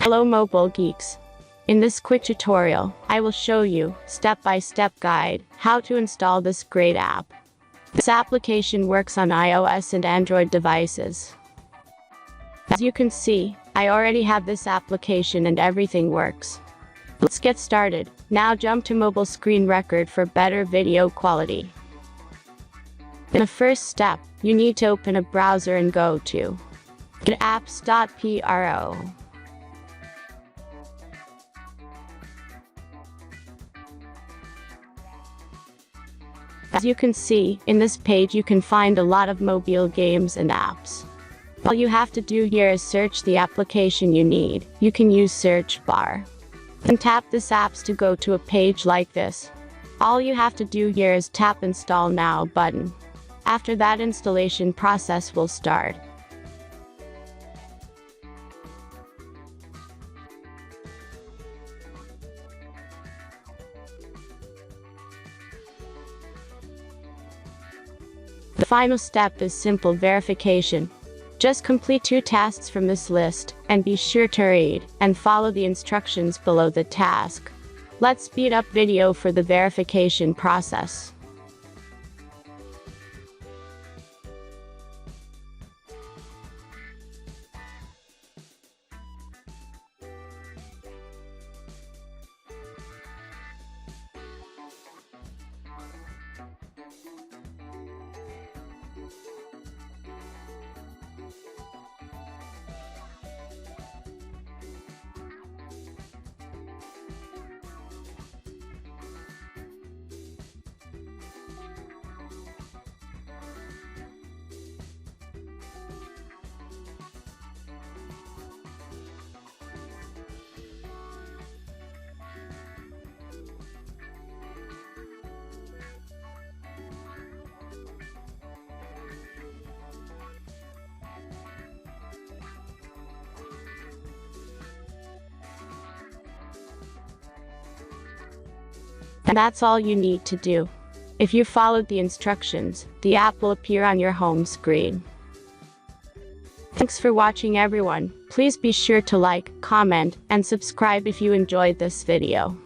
Hello mobile geeks. In this quick tutorial, I will show you, step-by-step guide, how to install this great app. This application works on iOS and Android devices. As you can see, I already have this application and everything works. Let's get started. Now jump to mobile screen record for better video quality. In the first step, you need to open a browser and go to apps.pro. As you can see, in this page you can find a lot of mobile games and apps. All you have to do here is search the application you need. You can use search bar. Then tap this apps to go to a page like this. All you have to do here is tap install now button. After that, installation process will start. The final step is simple verification. Just complete 2 tasks from this list, and be sure to read and follow the instructions below the task. Let's speed up video for the verification process. And that's all you need to do. If you followed the instructions, the app will appear on your home screen. Thanks for watching everyone. Please be sure to like, comment, and subscribe if you enjoyed this video.